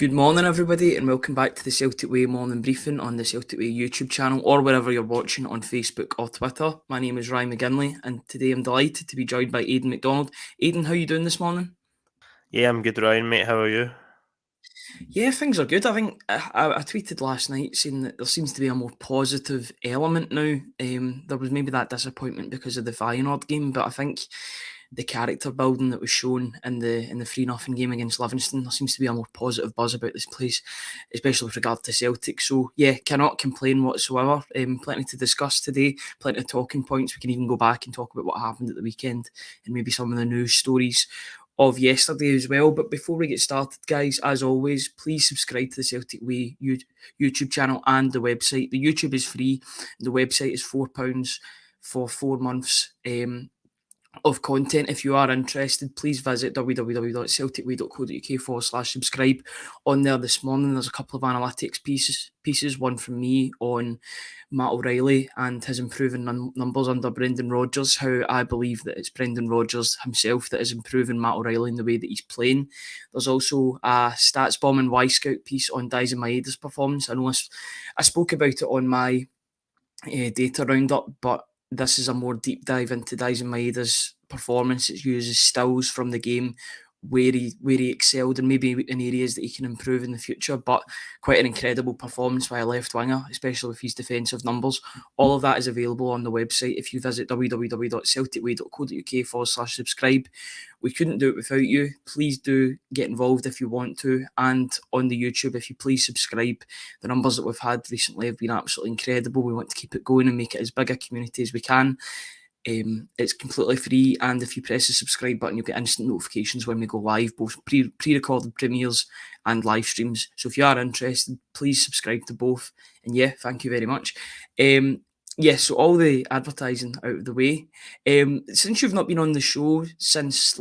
Good morning, everybody, and welcome back to the Celtic Way morning briefing on the Celtic Way YouTube channel or wherever you're watching on Facebook or Twitter. My name is Ryan McGinlay, and today I'm delighted to be joined by Aidan Macdonald. Aidan, how are you doing this morning? Yeah, I'm good, Ryan, mate. How are you? Yeah, things are good. I think I tweeted last night saying that there seems to be a more positive element now. There was maybe that disappointment because of the Feyenoord game, but I think the character building that was shown in the 3-0 game against Livingston, there seems to be a more positive buzz about this place, especially with regard to Celtic. So yeah, cannot complain whatsoever. Plenty to discuss today, plenty of talking points. We can even go back and talk about what happened at the weekend and maybe some of the news stories of yesterday as well. But before we get started, guys, as always, please subscribe to the Celtic Way YouTube channel and the website. The YouTube is free. The website is £4 for 4 months. Of content. If you are interested, please visit www.celticway.co.uk/subscribe. On there this morning, there's a couple of analytics pieces. One from me on Matt O'Reilly and his improving numbers under Brendan Rodgers. How I believe that it's Brendan Rodgers himself that is improving Matt O'Reilly in the way that he's playing. There's also a Stats Bomb and Y-Scout piece on Daizen Maeda's performance. I know I spoke about it on my data roundup, but this is a more deep dive into Daizen Maeda's performance. It uses stills from the game where he excelled and maybe in areas that he can improve in the future. But quite an incredible performance by a left winger, especially with his defensive numbers. All of that is available on the website if you visit www.celticway.co.uk/subscribe. We couldn't do it without you. Please do get involved if you want to. And on the YouTube, if you please subscribe. The numbers that we've had recently have been absolutely incredible. We want to keep it going and make it as big a community as we can. It's completely free, and if you press the subscribe button, you'll get instant notifications when we go live, both pre-recorded premieres and live streams. So if you are interested, please subscribe to both. And yeah, thank you very much. So all the advertising out of the way. Since you've not been on the show since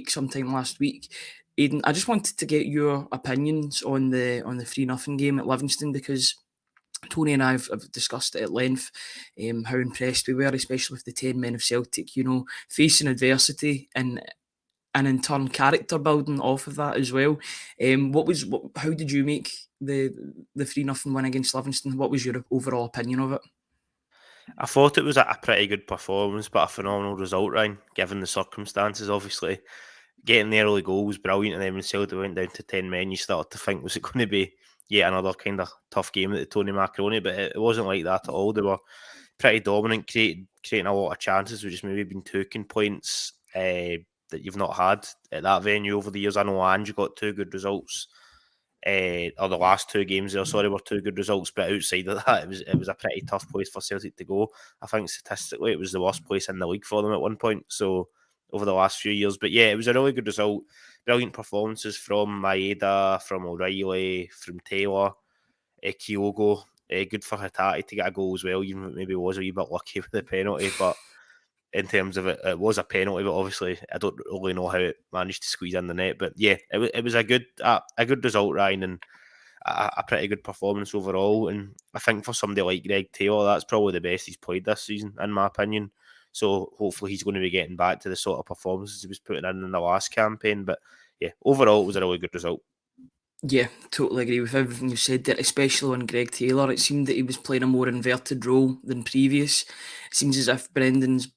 sometime last week, Aidan, I just wanted to get your opinions on the 3-0 game at Livingston, because Tony and I have discussed it at length, how impressed we were, especially with the 10 men of Celtic, facing adversity and in turn character building off of that as well. How did you make the 3-0 win against Livingston? What was your overall opinion of it? I thought it was a pretty good performance, but a phenomenal result, Ryan, given the circumstances. Obviously, getting the early goal was brilliant, and then when Celtic went down to 10 men, you started to think, was it going to be yet another kind of tough game at the Tony Macaroni? But it wasn't like that at all. They were pretty dominant, creating a lot of chances, which has maybe been token points that you've not had at that venue over the years. I know Ange got 2 good results. Or the last 2 games there, were 2 good results, but outside of that, it was a pretty tough place for Celtic to go. I think statistically it was the worst place in the league for them at one point, so over the last few years. But yeah, it was a really good result. Brilliant performances from Maeda, from O'Reilly, from Taylor, Kyogo. Good for Hatate to get a goal as well, even if maybe was a wee bit lucky with the penalty, but in terms of it was a penalty, but obviously I don't really know how it managed to squeeze in the net. But yeah, it was a good result, Ryan, and a pretty good performance overall. And I think for somebody like Greg Taylor, that's probably the best he's played this season, in my opinion. So hopefully he's going to be getting back to the sort of performances he was putting in the last campaign. But yeah, overall it was a really good result. Yeah, totally agree with everything you said there, especially on Greg Taylor. It seemed that he was playing a more inverted role than previous. It seems as if Brendan's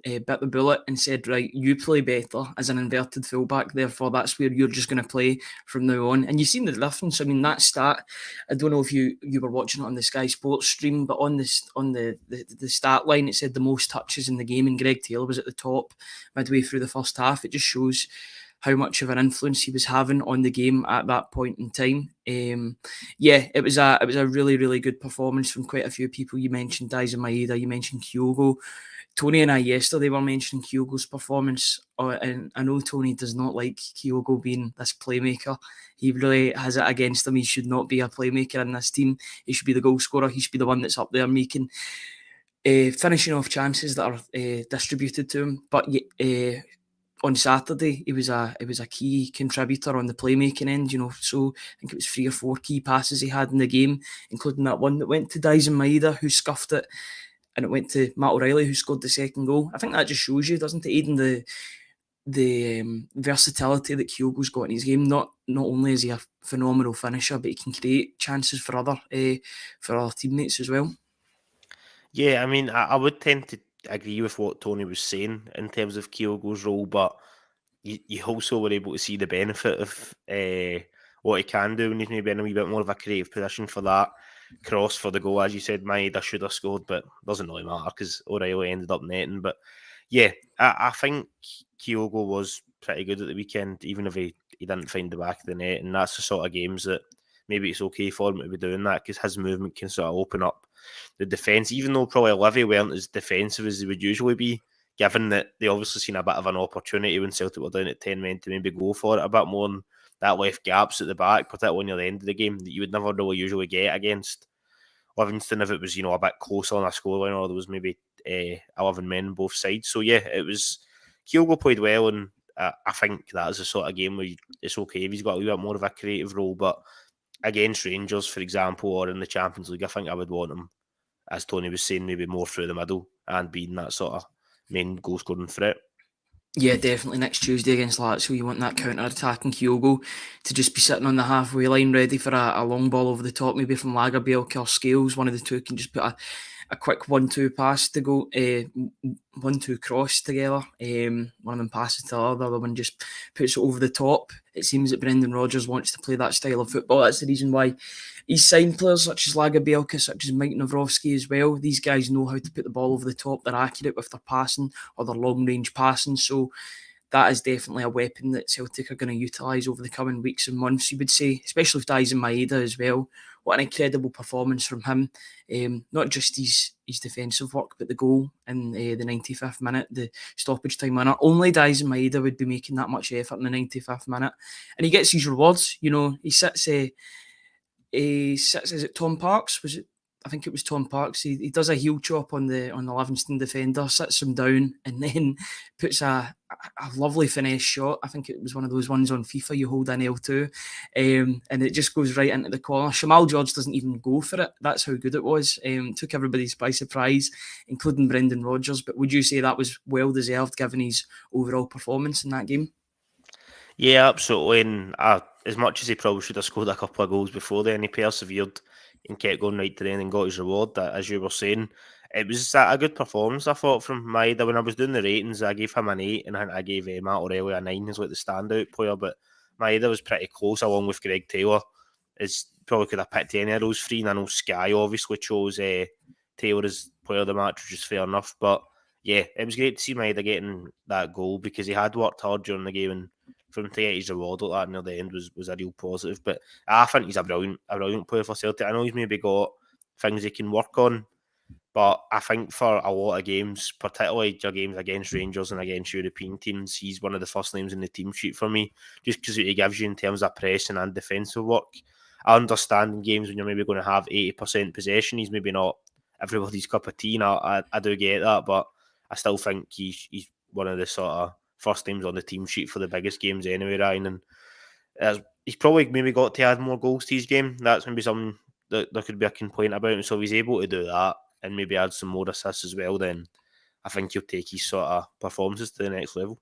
bit the bullet and said, right, you play better as an inverted fullback, therefore that's where you're just going to play from now on. And you've seen the difference. I mean, that stat, I don't know if you were watching it on the Sky Sports stream, but on the stat line, it said the most touches in the game, and Greg Taylor was at the top midway through the first half. It just shows how much of an influence he was having on the game at that point in time. It was a really, really good performance from quite a few people. You mentioned Daizen Maeda, you mentioned Kyogo. Tony and I yesterday were mentioning Kyogo's performance, and I know Tony does not like Kyogo being this playmaker. He really has it against him. He should not be a playmaker in this team. He should be the goal scorer. He should be the one that's up there making, finishing off chances that are distributed to him. But on Saturday, he was a key contributor on the playmaking end. So I think it was 3 or 4 key passes he had in the game, including that one that went to Daizen Maeda, who scuffed it, and it went to Matt O'Reilly, who scored the second goal. I think that just shows you, doesn't it, Aidan, versatility that Kyogo's got in his game. Not only is he a phenomenal finisher, but he can create chances for other teammates as well. Yeah, I mean, I would tend to agree with what Tony was saying in terms of Kyogo's role, but you also were able to see the benefit of what he can do when he's maybe in a wee bit more of a creative position for that cross for the goal. As you said, Maeda should have scored, but doesn't really matter because O'Reilly ended up netting. But yeah, I think Kyogo was pretty good at the weekend, even if he didn't find the back of the net. And that's the sort of games that maybe it's okay for him to be doing that because his movement can sort of open up the defence, even though probably Livy weren't as defensive as they would usually be, given that they obviously seen a bit of an opportunity when Celtic were down at 10 men to maybe go for it a bit more, and that left gaps at the back, particularly near the end of the game, that you would never really usually get against Livingston if it was, a bit closer on a scoreline or there was maybe 11 men on both sides. So yeah, it was, Kyogo played well, and I think that is the sort of game where it's okay if he's got a little bit more of a creative role, but against Rangers, for example, or in the Champions League, I think I would want him, as Tony was saying, maybe more through the middle and being that sort of main goal scoring threat. Yeah, definitely next Tuesday against Lazio, you want that counter-attacking Kyogo to just be sitting on the halfway line ready for a long ball over the top, maybe from Lagerbielke or Scales. One of the two can just put a quick 1-2 pass to go, 1-2 cross together. One of them passes to the other one just puts it over the top. It seems that Brendan Rodgers wants to play that style of football. That's the reason why he's signed players such as Lagerbielke, such as Mike Novrovsky as well. These guys know how to put the ball over the top. They're accurate with their passing or their long-range passing. So that is definitely a weapon that Celtic are going to utilise over the coming weeks and months, you would say, especially with Daizen Maeda as well. What an incredible performance from him. Not just his defensive work, but the goal in the 95th minute, the stoppage time winner. Only Daizen Maeda would be making that much effort in the 95th minute. And he gets his rewards. He sits, is it Tom Parks? I think it was Tom Parks. He does a heel chop on the Livingston defender, sits him down, and then puts a lovely finesse shot. I think it was one of those ones on FIFA you hold an L2, and it just goes right into the corner. Shamal George doesn't even go for it. That's how good it was. Took everybody by surprise, including Brendan Rodgers. But would you say that was well deserved given his overall performance in that game? Yeah, absolutely. And as much as he probably should have scored a couple of goals before then, he persevered and kept going right to the end and got his reward. As you were saying, it was a good performance, I thought, from Maeda. When I was doing the ratings, I gave him an 8, and I gave Matt O'Reilly a 9 as like the standout player. But Maeda was pretty close, along with Greg Taylor. It's probably could have picked any of those three. And I know Sky obviously chose Taylor as player of the match, which is fair enough. But yeah, it was great to see Maeda getting that goal because he had worked hard during the game, and for him to get his reward like that near the end was a real positive. But I think he's a brilliant player for Celtic. I know he's maybe got things he can work on, but I think for a lot of games, particularly your games against Rangers and against European teams, he's one of the first names in the team sheet for me, just because he gives you in terms of pressing and defensive work. I understand in games when you're maybe going to have 80% possession, he's maybe not everybody's cup of tea, and I do get that, but I still think he's one of the sort of first names on the team sheet for the biggest games anyway, Ryan. And he's probably maybe got to add more goals to his game. That's maybe something that there could be a complaint about. And so if he's able to do that and maybe add some more assists as well, then I think he'll take his sort of performances to the next level.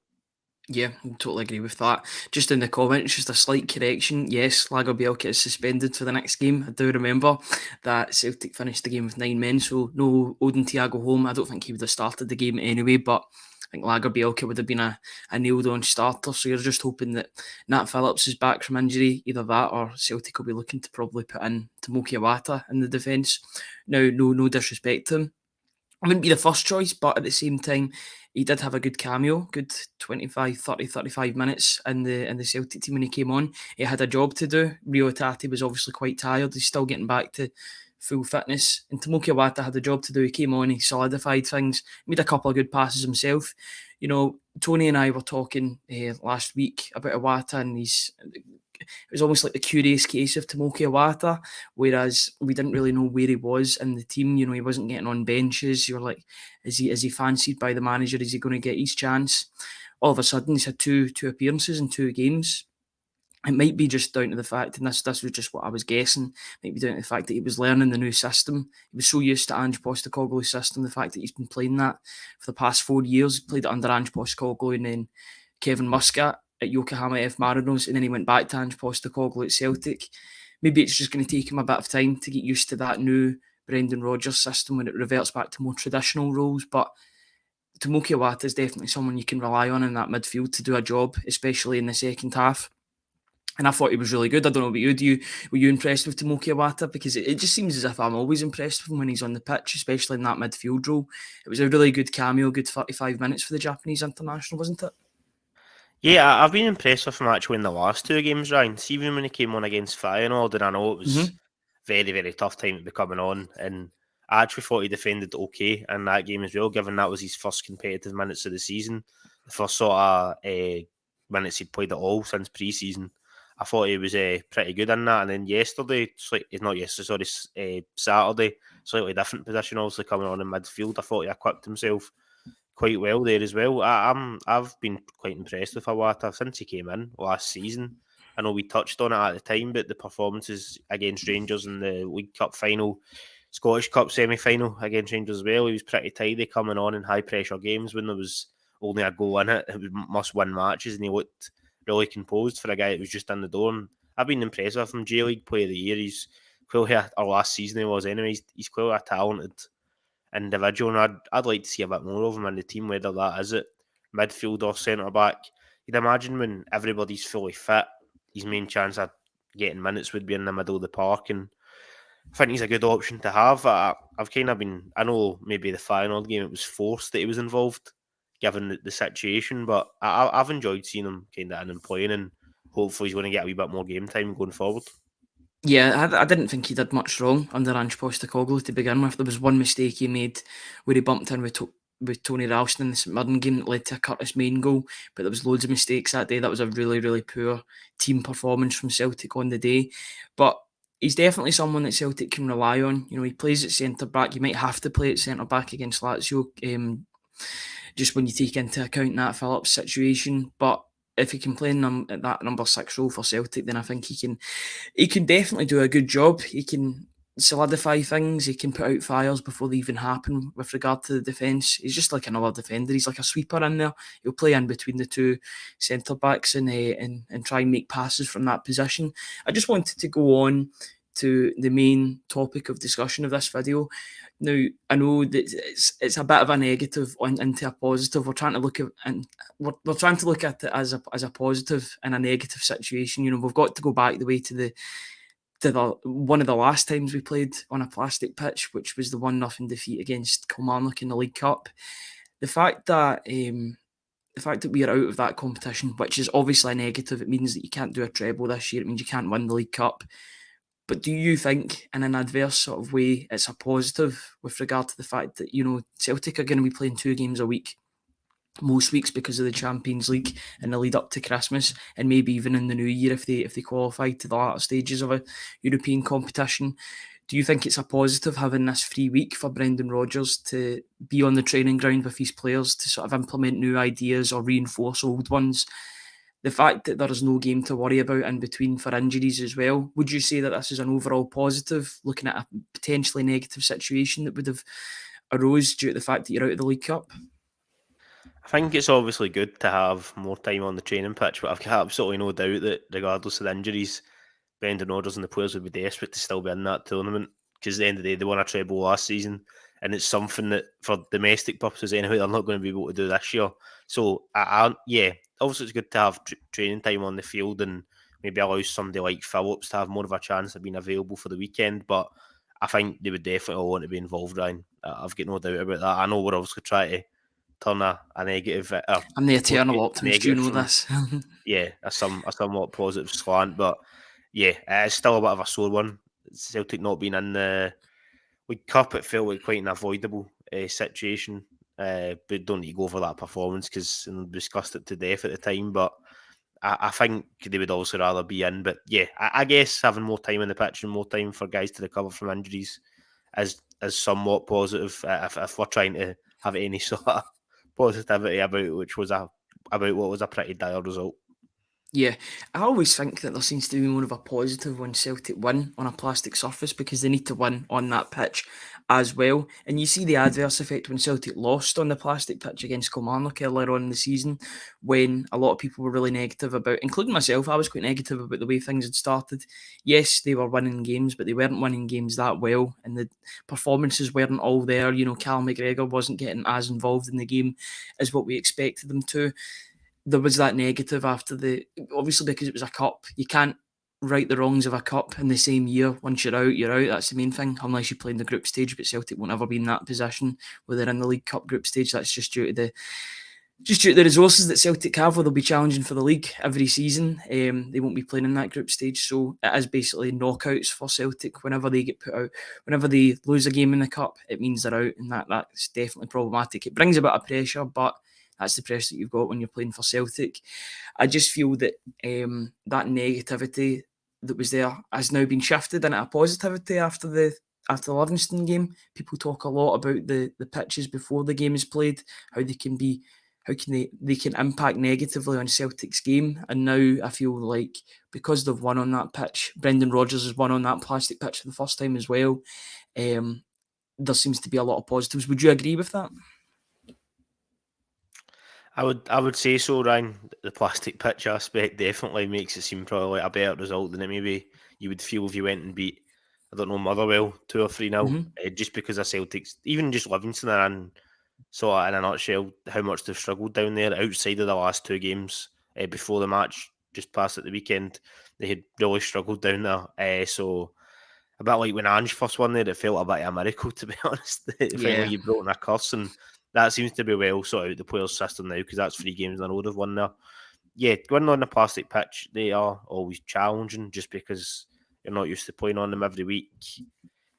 Yeah, I totally agree with that. Just in the comments, just a slight correction. Yes, Lagerbielke is suspended for the next game. I do remember that Celtic finished the game with 9 men, so no Odin Thiago home. I don't think he would have started the game anyway, but I think Lagerbielke would have been a nailed-on starter. So you're just hoping that Nat Phillips is back from injury, either that or Celtic will be looking to probably put in Tomoki Iwata in the defence. Now, no disrespect to him. I wouldn't be the first choice, but at the same time, he did have a good cameo, good 25, 30, 35 minutes in the Celtic team when he came on. He had a job to do. Rio Tati was obviously quite tired. He's still getting back to full fitness. And Tomoki Iwata had a job to do. He came on, he solidified things, made a couple of good passes himself. Tony and I were talking last week about Iwata, and it was almost like the curious case of Tomoki Iwata, whereas we didn't really know where he was in the team. He wasn't getting on benches. You're like, is he fancied by the manager? Is he going to get his chance? All of a sudden, he's had two appearances in 2 games. It might be just down to the fact, and this was just what I was guessing, might be down to the fact that he was learning the new system. He was so used to Ange Postecoglou's system, the fact that he's been playing that for the past 4 years, played it under Ange Postecoglou and then Kevin Muscat at Yokohama F Marinos, and then he went back to Ange Postecoglou at Celtic. Maybe it's just going to take him a bit of time to get used to that new Brendan Rodgers system when it reverts back to more traditional roles. But Tomoki Iwata is definitely someone you can rely on in that midfield to do a job, especially in the second half. And I thought he was really good. I don't know about you. Were you impressed with Tomoki Iwata? Because it just seems as if I'm always impressed with him when he's on the pitch, especially in that midfield role. It was a really good cameo, good 35 minutes for the Japanese international, wasn't it? Yeah, I've been impressed with him actually in the last two games, Ryan. See, even when he came on against Feyenoord, and I know it was very, very tough time to be coming on, and I actually thought he defended okay in that game as well, given that was his first competitive minutes of the season, the first sort of minutes he'd played at all since pre-season. I thought he was pretty good in that, and then yesterday, Saturday, slightly different position, obviously coming on in midfield. I thought he equipped himself quite well there as well. I've been quite impressed with Iwata since he came in last season. I know we touched on it at the time, but the performances against Rangers in the League Cup final, Scottish Cup semi-final against Rangers as well, he was pretty tidy coming on in high-pressure games when there was only a goal in it. It was must-win matches, and he looked really composed for a guy that was just in the door. And I've been impressed with him. J-League Player of the Year, he's clearly, or last season he was anyway, he's clearly a talented individual, and I'd like to see a bit more of him in the team, whether that is at midfield or centre back. You'd imagine when everybody's fully fit, his main chance of getting minutes would be in the middle of the park, and I think he's a good option to have. I've kind of been, I know maybe the final game it was forced that he was involved, given the situation, but I've enjoyed seeing him kind of in and playing, and hopefully he's going to get a wee bit more game time going forward. Yeah, I didn't think he did much wrong under Ange Postecoglou to begin with. There was one mistake he made where he bumped in with Tony Ralston in the St Mirren game that led to a Curtis Main goal, but there was loads of mistakes that day. That was a really, really poor team performance from Celtic on the day. But he's definitely someone that Celtic can rely on. You know, he plays at centre-back. You might have to play at centre-back against Lazio, just when you take into account Nat Phillips' situation. But if he can play at that number 6 role for Celtic, then I think he can definitely do a good job. He can solidify things. He can put out fires before they even happen with regard to the defence. He's just like another defender. He's like a sweeper in there. He'll play in between the two centre-backs and try and make passes from that position. I just wanted to go on to the main topic of discussion of this video. Now, I know that it's a bit of a negative into a positive. We're trying to look at and we're trying to look at it as a positive in a negative situation. You know, we've got to go back the way to the one of the last times we played on a plastic pitch, which was the 1-0 defeat against Kilmarnock in the League Cup. The fact that we are out of that competition, which is obviously a negative, it means that you can't do a treble this year. It means you can't win the League Cup. But do you think, in an adverse sort of way, it's a positive with regard to the fact that, you know, Celtic are going to be playing 2 games a week most weeks because of the Champions League in the lead up to Christmas, and maybe even in the new year if they qualify to the latter stages of a European competition? Do you think it's a positive having this free week for Brendan Rodgers to be on the training ground with his players to sort of implement new ideas or reinforce old ones? The fact that there is no game to worry about in between for injuries as well, would you say that this is an overall positive, looking at a potentially negative situation that would have arose due to the fact that you're out of the League Cup? I think it's obviously good to have more time on the training pitch, but I've got absolutely no doubt that regardless of the injuries, Brendan Rodgers and the players would be desperate to still be in that tournament, because at the end of the day, they won a treble last season, and it's something that, for domestic purposes anyway, they're not going to be able to do this year. So, yeah, obviously it's good to have training time on the field and maybe allow somebody like Phillips to have more of a chance of being available for the weekend, but I think they would definitely all want to be involved, Ryan. I've got no doubt about that. I know we're obviously trying to turn a negative. I'm the eternal optimist, you know this. Yeah, a somewhat positive slant, but yeah, it's still a bit of a sore one. Celtic not being in the League Cup, it felt like quite an avoidable situation. But don't need to go over that performance because we discussed it to death at the time. But I think they would also rather be in. But yeah, I guess having more time in the pitch and more time for guys to recover from injuries is somewhat positive. If we're trying to have any sort of positivity about what was a pretty dire result. Yeah, I always think that there seems to be more of a positive when Celtic win on a plastic surface because they need to win on that pitch as well. And you see the adverse effect when Celtic lost on the plastic pitch against Kilmarnock earlier on in the season, when a lot of people were really negative about, including myself, I was quite negative about the way things had started. Yes, they were winning games, but they weren't winning games that well, and the performances weren't all there. Cal McGregor wasn't getting as involved in the game as what we expected them to. There was that negative after obviously because it was a cup. You can't right the wrongs of a cup in the same year. Once you're out, you're out. That's the main thing, unless you play in the group stage. But Celtic won't ever be in that position where they're in the League Cup group stage. That's just due to the resources that Celtic have, where they'll be challenging for the league every season. They won't be playing in that group stage, so it is basically knockouts for Celtic. Whenever they get put out, whenever they lose a game in the cup, it means they're out, and that's definitely problematic. It brings a bit of pressure, but that's the pressure that you've got when you're playing for Celtic. I just feel that that negativity that was there has now been shifted into a positivity after the Livingston game. People talk a lot about the pitches before the game is played, how they can impact negatively on Celtic's game. And now I feel like because they've won on that pitch, Brendan Rodgers has won on that plastic pitch for the first time as well. There seems to be a lot of positives. Would you agree with that? I would say so, Ryan. The plastic pitch aspect definitely makes it seem probably like a better result than it maybe you would feel if you went and beat, I don't know, Motherwell 2 or 3-0. Just because of Celtic's, even just Livingston, and sort of in a nutshell, how much they've struggled down there outside of the last two games before the match just past at the weekend. They had really struggled down there. So a bit like when Ange first won there, it felt a bit of a miracle, to be honest. Finally, you broke a curse, and that seems to be well sorted out the players' system now, because that's 3 games in a row they've won there. Yeah, going on the plastic pitch, they are always challenging just because you're not used to playing on them every week.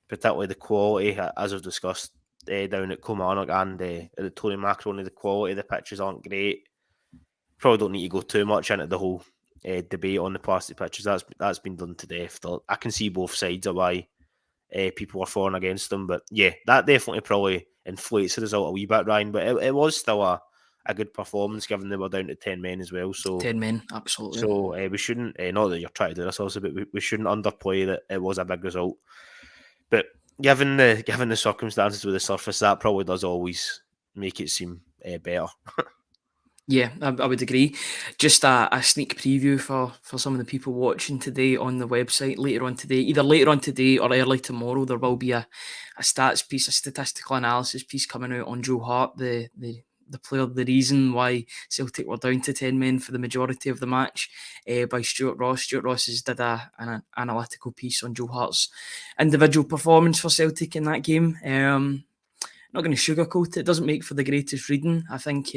Particularly the quality, as I've discussed, down at Kilmarnock and at the Tony Macaroni, the quality of the pitches aren't great. Probably don't need to go too much into the whole debate on the plastic pitches. That's been done to death. I can see both sides of why people are falling against them, but yeah, that definitely probably inflates the result a wee bit, Ryan. But it was still a good performance, given they were down to 10 men as well. So 10 men, absolutely. So we shouldn't, not that you're trying to do this also, but we shouldn't underplay that it was a big result. But given the circumstances with the surface, that probably does always make it seem better. Yeah, I would agree. Just a sneak preview for some of the people watching today on the website later on today. Either later on today or early tomorrow, there will be a stats piece, a statistical analysis piece coming out on Joe Hart, the player, the reason why Celtic were down to 10 men for the majority of the match, by Stuart Ross. Stuart Ross has did an analytical piece on Joe Hart's individual performance for Celtic in that game. Not going to sugarcoat it. It doesn't make for the greatest reading. I think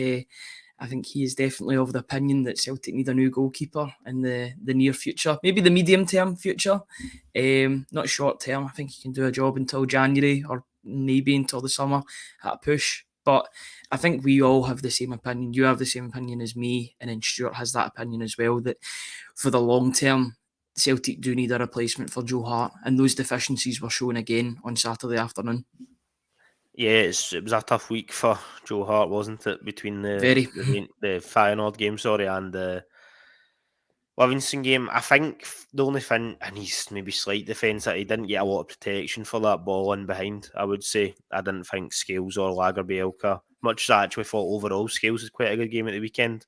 he is definitely of the opinion that Celtic need a new goalkeeper in the near future, maybe the medium-term future, not short-term. I think he can do a job until January or maybe until the summer at a push. But I think we all have the same opinion. You have the same opinion as me, and then Stuart has that opinion as well, that for the long term, Celtic do need a replacement for Joe Hart, and those deficiencies were shown again on Saturday afternoon. Yeah, it was a tough week for Joe Hart, wasn't it? Between the Feyenoord game, and the Livingston game. I think the only thing, and he's maybe slight defence, that he didn't get a lot of protection for that ball in behind, I would say. I didn't think Scales or Lagerbielke, much as I actually thought overall Scales was quite a good game at the weekend.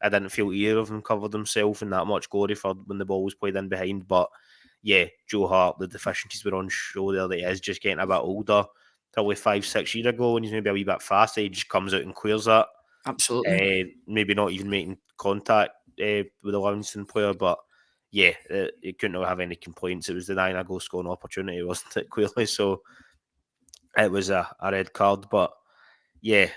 I didn't feel either of them covered themselves in that much glory for when the ball was played in behind. But yeah, Joe Hart, the deficiencies were on show there, that he is just getting a bit older. Probably 5-6 years ago, when he's maybe a wee bit faster, he just comes out and clears that. Absolutely. Maybe not even making contact with the Livingston player, but yeah, he couldn't have any complaints. It was denying a goal scoring opportunity, wasn't it? Clearly, so it was a red card. But yeah,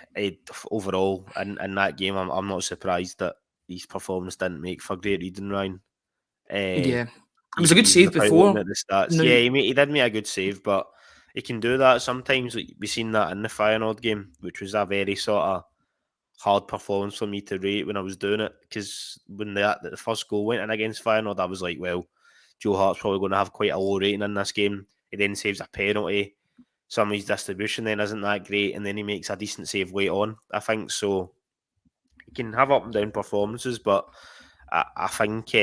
overall in that game, I'm not surprised that his performance didn't make for great reading, Ryan. Yeah, it was a good save before. At the stats. No. Yeah, he did make a good save, but he can do that sometimes. We've seen that in the Feyenoord game, which was a very sort of hard performance for me to rate when I was doing it, because when the first goal went in against Feyenoord, I was like, well, Joe Hart's probably going to have quite a low rating in this game. He then saves a penalty. Some of his distribution then isn't that great, and then he makes a decent save late on, I think. So he can have up and down performances, but I think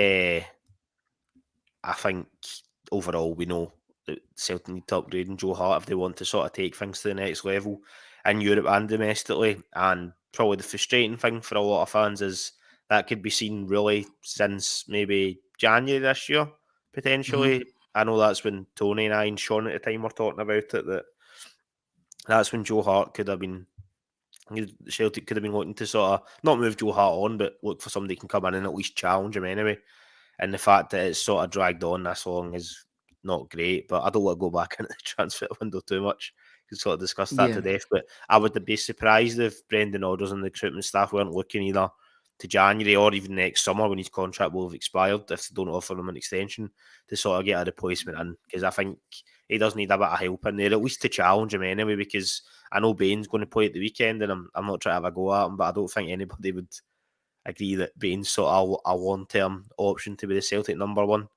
overall we know that Celtic need to upgrade and Joe Hart if they want to sort of take things to the next level in Europe and domestically. And probably the frustrating thing for a lot of fans is that could be seen really since maybe January this year, potentially. I know that's when Tony and I and Sean at the time were talking about it, that's when Joe Hart could have been, Celtic could have been looking to sort of not move Joe Hart on, but look for somebody who can come in and at least challenge him anyway. And the fact that it's sort of dragged on this long is not great, but I don't want to go back into the transfer window too much. We can sort of discuss that Yeah. to death. But I would be surprised if Brendan Rodgers and the recruitment staff weren't looking either to January or even next summer when his contract will have expired if they don't offer him an extension to sort of get a replacement in. Because I think he does need a bit of help in there, at least to challenge him anyway, because I know Bain's going to play at the weekend and I'm not trying to have a go at him, but I don't think anybody would agree that Bain's sort of a long-term option to be the Celtic number one.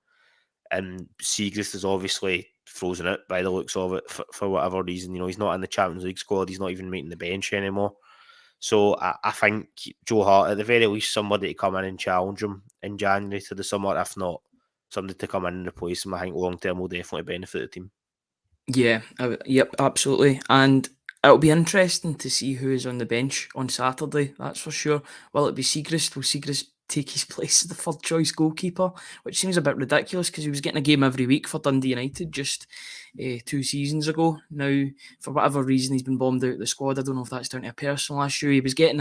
And Siegrist is obviously frozen out by the looks of it for whatever reason. You know, he's not in the Champions League squad. He's not even making the bench anymore. So I think Joe Hart, at the very least, somebody to come in and challenge him in January to the summer. If not, somebody to come in and replace him, I think long-term will definitely benefit the team. Yeah, yep, absolutely. And it'll be interesting to see who is on the bench on Saturday, that's for sure. Will it be Siegrist? Will Siegrist take his place as the third choice goalkeeper? Which seems a bit ridiculous because he was getting a game every week for Dundee United just 2 seasons ago. Now, for whatever reason, he's been bombed out of the squad. I don't know if that's down to a personal issue. He was getting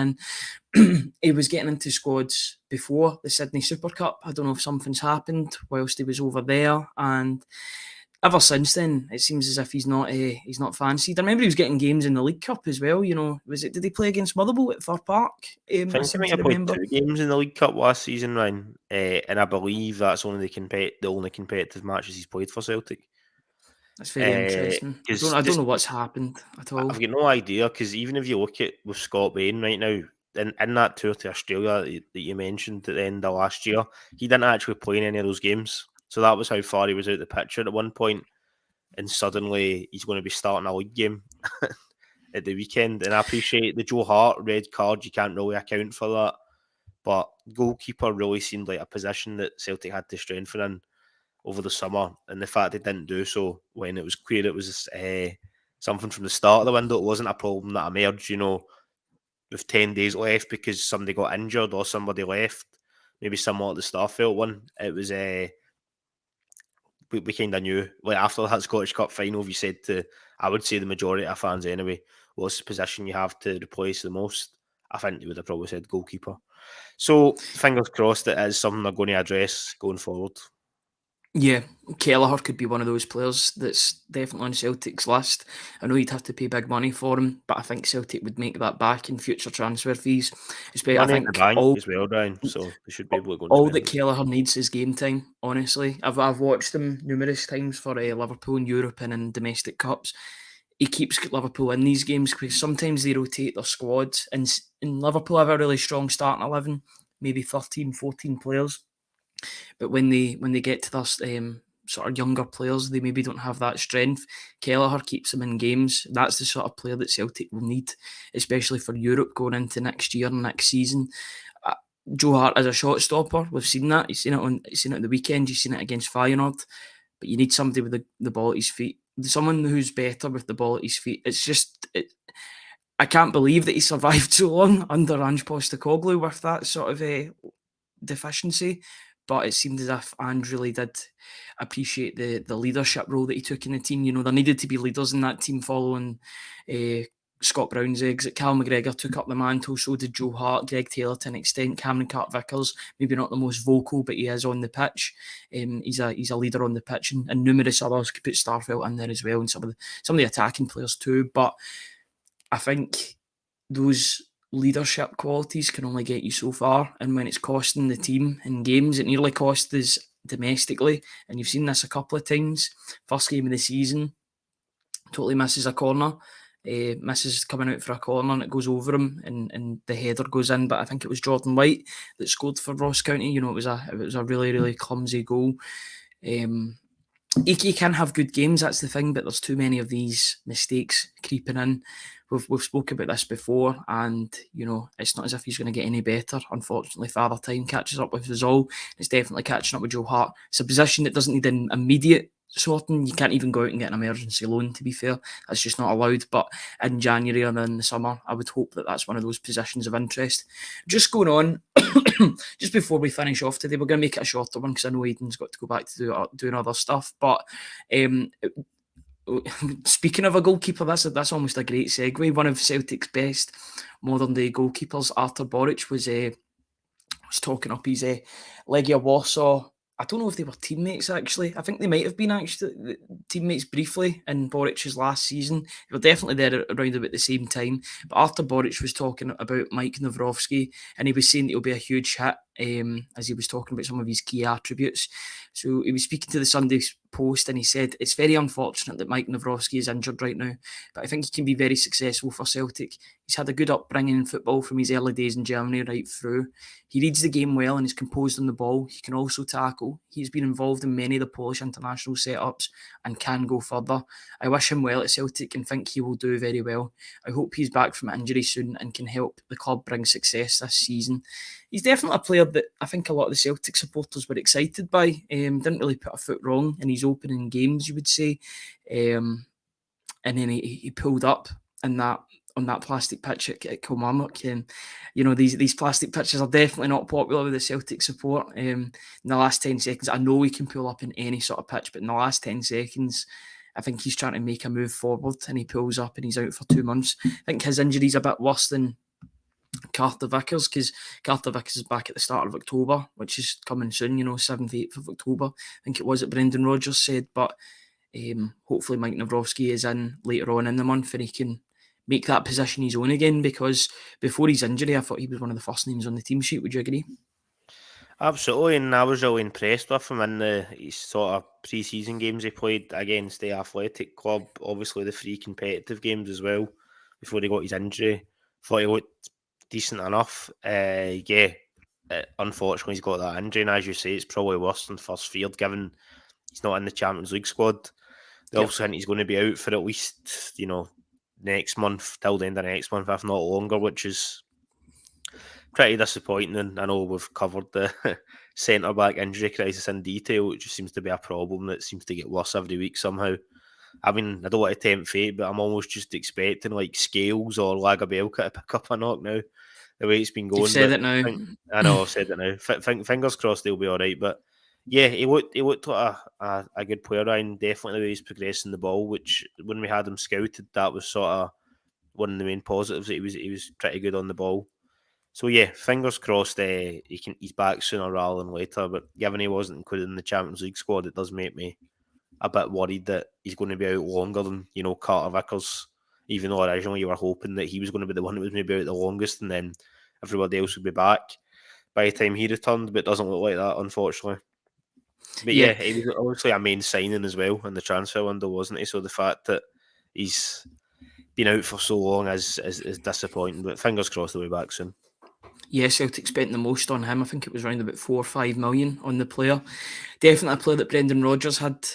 in, he was getting into squads before the Sydney Super Cup. I don't know if something's happened whilst he was over there, and ever since then, it seems as if he's not fancied. I remember he was getting games in the League Cup as well. You know, did he play against Motherwell at Fir Park? I think I played 2 games in the League Cup last season, Ryan, and I believe that's only the only competitive matches he's played for Celtic. That's very interesting. I don't know what's happened at all. I've got no idea, because even if you look at with Scott Bain right now, in that tour to Australia that you mentioned at the end of last year, he didn't actually play in any of those games. So that was how far he was out the picture at one point, and suddenly he's going to be starting a league game at the weekend. And I appreciate the Joe Hart red card, you can't really account for that, but goalkeeper really seemed like a position that Celtic had to strengthen in over the summer, and the fact they didn't do so when it was clear it was something from the start of the window. It wasn't a problem that emerged, you know, with 10 days left because somebody got injured or somebody left, maybe somewhat at the Starfelt one. It was we kind of knew, like after that Scottish Cup final, we said to, I would say the majority of fans anyway, what's the position you have to replace the most? I think they would have probably said goalkeeper. So fingers crossed it is something they're going to address going forward. Yeah, Kelleher could be one of those players that's definitely on Celtic's list. I know you'd have to pay big money for him, but I think Celtic would make that back in future transfer fees. Especially, I think the bank as well, Ryan, so they should be able to go and all that Kelleher needs is game time, honestly. I've watched him numerous times for Liverpool in Europe and in domestic cups. He keeps Liverpool in these games because sometimes they rotate their squads, and Liverpool have a really strong starting 11, maybe 13, 14 players. But when they get to their sort of younger players, they maybe don't have that strength. Kelleher keeps them in games. That's the sort of player that Celtic will need, especially for Europe going into next year and next season. Joe Hart as a shot stopper, we've seen that. You've seen it at the weekend. You've seen it against Feyenoord. But you need somebody with the ball at his feet. Someone who's better with the ball at his feet. It's just, I can't believe that he survived so long under Ange Postecoglou with that sort of deficiency. But it seemed as if Ange really did appreciate the leadership role that he took in the team. You know, there needed to be leaders in that team following Scott Brown's exit. Cal McGregor took up the mantle, so did Joe Hart, Greg Taylor to an extent, Cameron Carter-Vickers, maybe not the most vocal, but he is on the pitch. He's a leader on the pitch, and numerous others could put Starfelt in there as well, and some of the attacking players too. But I think those leadership qualities can only get you so far, and when it's costing the team in games, it nearly cost us domestically, and you've seen this a couple of times. First game of the season, totally misses a corner, misses coming out for a corner, and it goes over him, and the header goes in. But I think it was Jordan White that scored for Ross County. You know, it was a really, really clumsy goal. He can have good games, that's the thing, but there's too many of these mistakes creeping in. We've spoken about this before, and you know, it's not as if he's going to get any better. Unfortunately, Father Time catches up with us all. It's definitely catching up with Joe Hart. It's a position that doesn't need an immediate sorting. You can't even go out and get an emergency loan, to be fair. That's just not allowed. But in January and in the summer, I would hope that that's one of those positions of interest. Just going on, just before we finish off today, we're going to make it a shorter one because I know Aidan's got to go back to doing other stuff. But speaking of a goalkeeper, that's almost a great segue. One of Celtic's best modern day goalkeepers, Artur Boruc, was talking up his Legia Warsaw. I don't know if they were teammates, actually. I think they might have been actually teammates briefly in Boric's last season. They were definitely there around about the same time. But Artur Boruc was talking about Mike Novrovsky, and he was saying that he'll be a huge hit, as he was talking about some of his key attributes. So he was speaking to the Sunday Post, and he said, it's very unfortunate that Mike Novrovsky is injured right now, but I think he can be very successful for Celtic. He's had a good upbringing in football from his early days in Germany right through. He reads the game well and is composed on the ball. He can also tackle. He's been involved in many of the Polish international setups and can go further. I wish him well at Celtic and think he will do very well. I hope he's back from injury soon and can help the club bring success this season. He's definitely a player that I think a lot of the Celtic supporters were excited by. Didn't really put a foot wrong in his opening games, you would say. And then he pulled up in that on that plastic pitch at Kilmarnock. And, these plastic pitches are definitely not popular with the Celtic support. In the last 10 seconds, I know he can pull up in any sort of pitch, but in the last 10 seconds, I think he's trying to make a move forward and he pulls up and he's out for 2 months. I think his injury's a bit worse than Carter Vickers, because Carter Vickers is back at the start of October, which is coming soon, 7th, 8th of October. I think it was that Brendan Rodgers said, but hopefully Mike Novrovsky is in later on in the month and he can make that position his own again, because before his injury, I thought he was one of the first names on the team sheet. Would you agree? Absolutely, and I was really impressed with him in his sort of pre-season games he played against the Athletic Club, obviously the three competitive games as well, before he got his injury. Thought he looked decent enough. Unfortunately he's got that injury, and as you say, it's probably worse than first feared, given he's not in the Champions League squad. They also think he's going to be out for at least, next month, till the end of next month, if not longer, which is pretty disappointing. I know we've covered the centre-back injury crisis in detail. It just seems to be a problem that seems to get worse every week somehow. I mean, I don't want to tempt fate, but I'm almost just expecting like Scales or Lagerbielke to pick up a knock now, the way it's been going. You've said it now. I know, I've said it now. Fingers crossed they'll be all right. But yeah, he looked like a good player, and definitely the way he's progressing the ball, which when we had him scouted, that was sort of one of the main positives, that he was pretty good on the ball. So yeah, fingers crossed he's back sooner rather than later. But given he wasn't included in the Champions League squad, it does make me a bit worried that he's going to be out longer than, Carter Vickers, even though originally you were hoping that he was going to be the one that was maybe out the longest and then everybody else would be back by the time he returned, but it doesn't look like that, unfortunately. But yeah, he was obviously a main signing as well in the transfer window, wasn't he? So the fact that he's been out for so long is disappointing, but fingers crossed he'll be back soon. Yeah, Celtic spent the most on him. I think it was around about 4 or 5 million on the player. Definitely a player that Brendan Rodgers had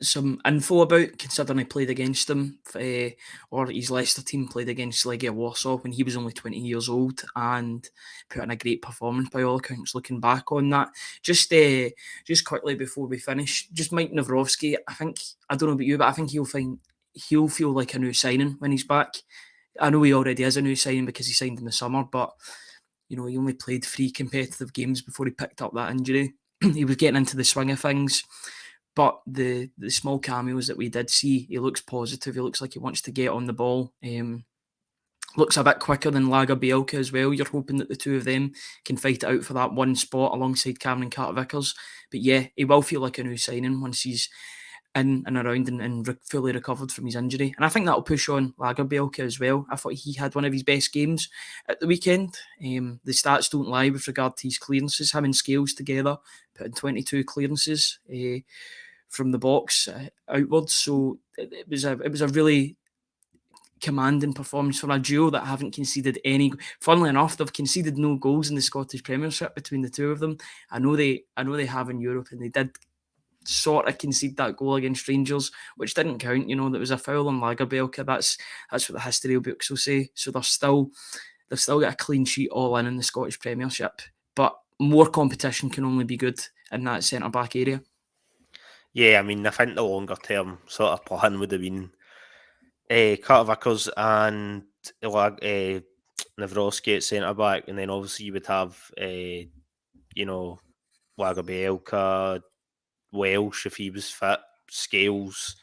some info about, considering he played against them, or his Leicester team played against Legia Warsaw when he was only 20 years old, and put in a great performance by all accounts looking back on that. Just quickly before we finish, just Mike Novrovsky, I don't know about you, but I think he'll feel like a new signing when he's back. I know he already is a new signing because he signed in the summer, but he only played 3 competitive games before he picked up that injury. He was getting into the swing of things. But the small cameos that we did see, he looks positive. He looks like he wants to get on the ball. Looks a bit quicker than Lagerbielke as well. You're hoping that the two of them can fight it out for that one spot alongside Cameron Carter-Vickers. But yeah, he will feel like a new signing once he's in and around and fully recovered from his injury. And I think that'll push on Lagerbielke as well. I thought he had one of his best games at the weekend. The stats don't lie with regard to his clearances. Him and Scales together put in 22 clearances from the box outwards. So it was a really commanding performance from a duo that haven't conceded any. Funnily enough, they've conceded no goals in the Scottish Premiership between the two of them. I know they have in Europe, and they did sort of concede that goal against Rangers, which didn't count. There was a foul on Lagerbielke. That's what the history books will say. So they've still got a clean sheet all in the Scottish Premiership. But more competition can only be good in that centre back area. Yeah, I mean, I think the longer term sort of plan would have been Carter Vickers and Novrovsky at centre back, and then obviously you would have you know, Lagerbielka, Welsh if he was fit, Scales,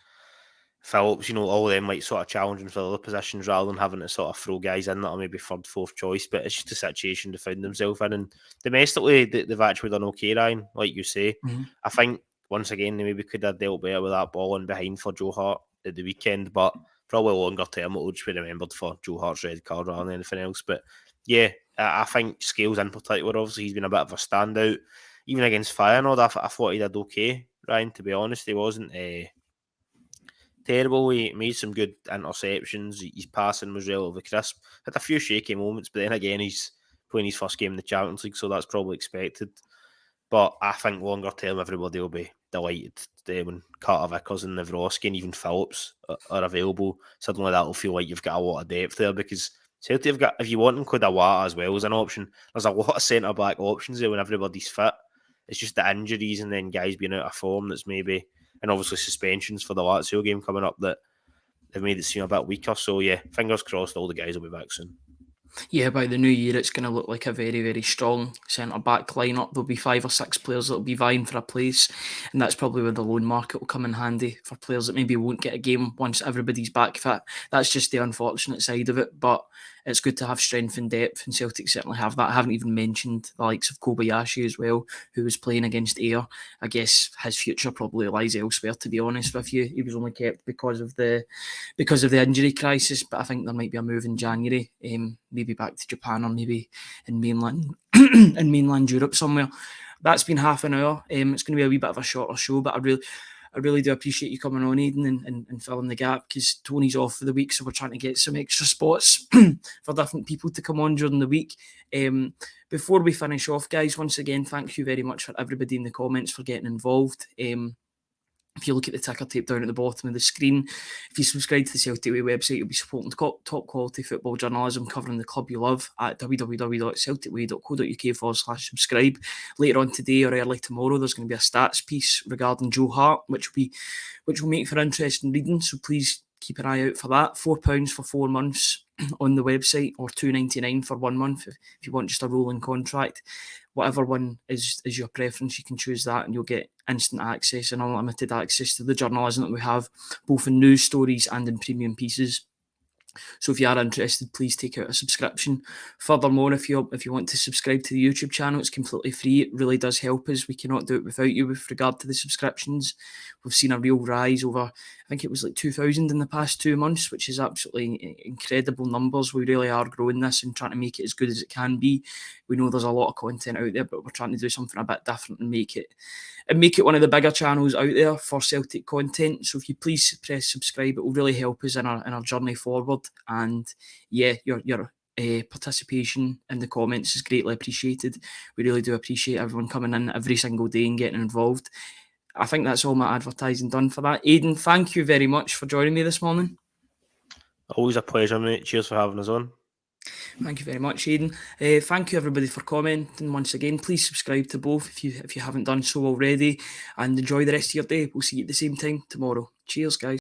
Phillips, all them like sort of challenging for other positions rather than having to sort of throw guys in that are maybe third, fourth choice. But it's just a situation to find themselves in. And domestically, they've actually done okay, Ryan, like you say. Mm-hmm. I think once again they maybe could have dealt better with that ball in behind for Joe Hart at the weekend, but probably longer term it'll just be remembered for Joe Hart's red card rather than anything else. But yeah, I think Scales in particular, obviously he's been a bit of a standout. Even against Feyenoord, I thought he did okay, Ryan, to be honest. He wasn't terrible. He made some good interceptions. His passing was relatively crisp. Had a few shaky moments, but then again, he's playing his first game in the Champions League, so that's probably expected. But I think longer term, everybody will be delighted when Carter Vickers and Novrovsky and even Phillips are available. Suddenly that'll feel like you've got a lot of depth there, because Celtic have got, if you want, Kodawata as well as an option. There's a lot of centre-back options there when everybody's fit. It's just the injuries and then guys being out of form that's maybe, and obviously suspensions for the Lazio game coming up, that have made it seem a bit weaker. So yeah, fingers crossed all the guys will be back soon. Yeah, by the new year, it's going to look like a very, very strong centre-back lineup. There'll be 5 or 6 players that'll be vying for a place, and that's probably where the loan market will come in handy for players that maybe won't get a game once everybody's back fit. That's just the unfortunate side of it, but it's good to have strength and depth, and Celtic certainly have that. I haven't even mentioned the likes of Kobayashi as well, who was playing against Ayr. I guess his future probably lies elsewhere, to be honest with you. He was only kept because of the injury crisis, but I think there might be a move in January, maybe back to Japan or maybe in mainland Europe somewhere. That's been half an hour. It's going to be a wee bit of a shorter show, but I really do appreciate you coming on, Aidan, and filling the gap, because Tony's off for the week, so we're trying to get some extra spots for different people to come on during the week. Before we finish off, guys, once again, thank you very much for everybody in the comments for getting involved. If you look at the ticker tape down at the bottom of the screen, if you subscribe to the Celtic Way website, you'll be supporting top quality football journalism covering the club you love at www.celticway.co.uk/subscribe. Later on today or early tomorrow, there's going to be a stats piece regarding Joe Hart, which will make for interesting reading. So please keep an eye out for that. £4 for 4 months on the website, or $2.99 for 1 month if you want just a rolling contract. Whatever one is your preference, you can choose that, and you'll get instant access and unlimited access to the journalism that we have, both in news stories and in premium pieces. So if you are interested, please take out a subscription. Furthermore, if you want to subscribe to the YouTube channel, it's completely free. It really does help us. We cannot do it without you with regard to the subscriptions. We've seen a real rise over, I think it was like 2,000 in the past 2 months, which is absolutely incredible numbers. We really are growing this and trying to make it as good as it can be. We know there's a lot of content out there, but we're trying to do something a bit different and make it one of the bigger channels out there for Celtic content. So if you please press subscribe, it will really help us in our journey forward. And yeah, your participation in the comments is greatly appreciated. We really do appreciate everyone coming in every single day and getting involved. I think that's all my advertising done for that. Aidan, thank you very much for joining me this morning. Always a pleasure, mate. Cheers for having us on. Thank you very much, Aidan. Thank you everybody for commenting once again. Please subscribe to both if you haven't done so already, and enjoy the rest of your day. We'll see you at the same time tomorrow. Cheers, guys.